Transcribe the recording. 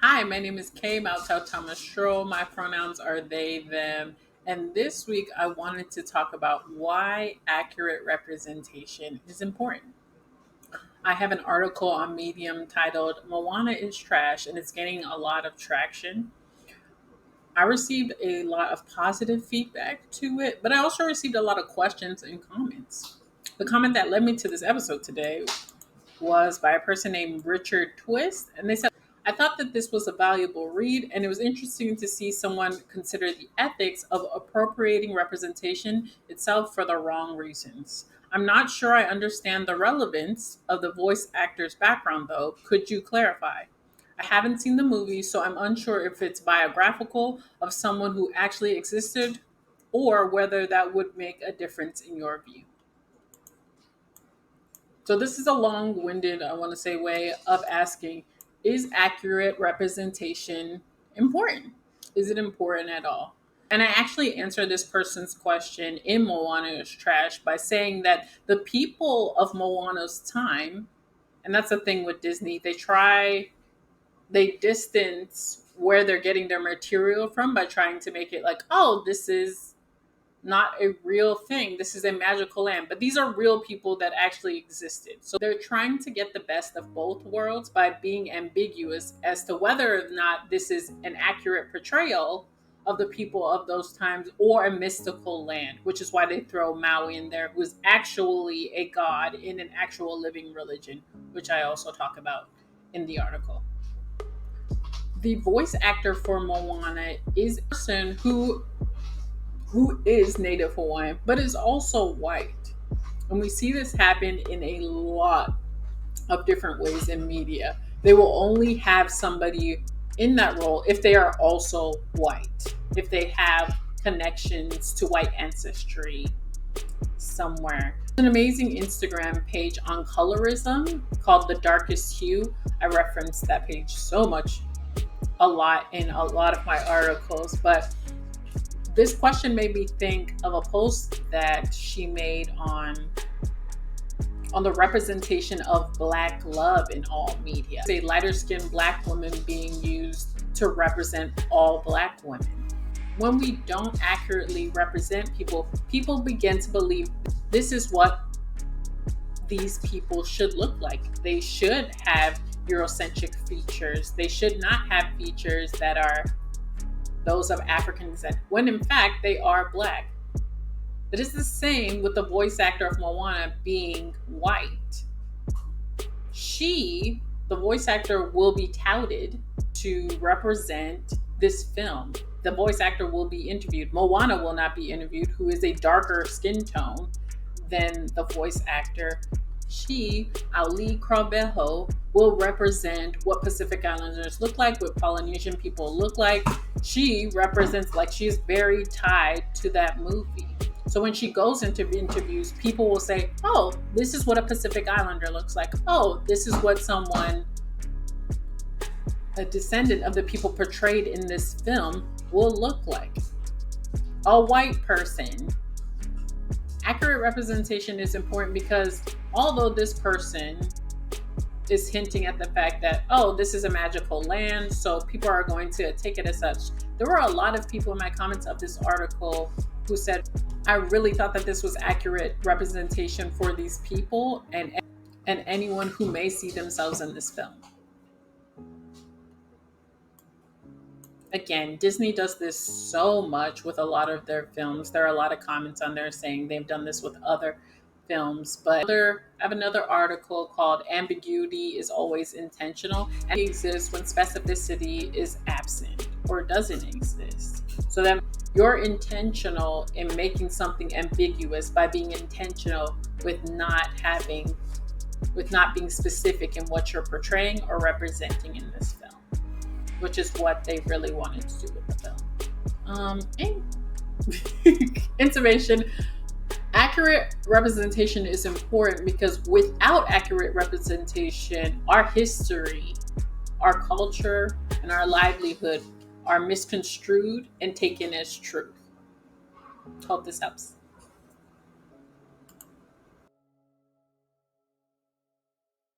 Hi, my name is Mataōtama Strohl. My pronouns are they, them. And this week I wanted to talk about why accurate representation is important. I have an article on Medium titled Moana is Trash, and it's getting a lot of traction. I received a lot of positive feedback to it, but I also received a lot of questions and comments. The comment that led me to this episode today was by a person named Richard Twist, and they said, I thought that this was a valuable read, and it was interesting to see someone consider the ethics of appropriating representation itself for the wrong reasons. I'm not sure I understand the relevance of the voice actor's background, though. Could you clarify? I haven't seen the movie, so I'm unsure if it's biographical of someone who actually existed or whether that would make a difference in your view. So this is a long-winded, I want to say, way of asking, is accurate representation important? Is it important at all? And I actually answered this person's question in Moana is Trash by saying that the people of Moana's time, and that's the thing with Disney, they distance where they're getting their material from by trying to make it like, oh, this is not a real thing. This is a magical land. But these are real people that actually existed. So they're trying to get the best of both worlds by being ambiguous as to whether or not this is an accurate portrayal of the people of those times or a mystical land, which is why they throw Maui in there, who is actually a god in an actual living religion, which I also talk about in the article. The voice actor for Moana is a person who is Native Hawaiian, but is also white. And we see this happen in a lot of different ways in media. They will only have somebody in that role if they are also white, if they have connections to white ancestry somewhere. There's an amazing Instagram page on colorism called The Darkest Hue. I reference that page so much, a lot in a lot of my articles, but this question made me think of a post that she made on the representation of Black love in all media. A lighter-skinned Black woman being used to represent all Black women. When we don't accurately represent people, people begin to believe this is what these people should look like. They should have Eurocentric features. They should not have features that are those of African descent, when in fact they are Black. It is the same with the voice actor of Moana being white. The voice actor, will be touted to represent this film. The voice actor will be interviewed. Moana will not be interviewed, who is a darker skin tone than the voice actor. Ali Cravejo, will represent what Pacific Islanders look like, what Polynesian people look like. She represents, like, she's very tied to that movie. So when she goes into interviews, people will say, oh, this is what a Pacific Islander looks like. Oh, this is what a descendant of the people portrayed in this film will look like. A white person. Accurate representation is important because although this person is hinting at the fact that, oh, this is a magical land, so people are going to take it as such, there were a lot of people in my comments of this article who said, I really thought that this was accurate representation for these people and anyone who may see themselves in this film. Again, Disney does this so much with a lot of their films. There are a lot of comments on there saying they've done this with other films, but I have another article called Ambiguity is Always Intentional, and it exists when specificity is absent or doesn't exist. So that you're intentional in making something ambiguous by being intentional with not being specific in what you're portraying or representing in this film, which is what they really wanted to do with the film. Information. Accurate representation is important because without accurate representation, our history, our culture, and our livelihood are misconstrued and taken as truth. Hope this helps.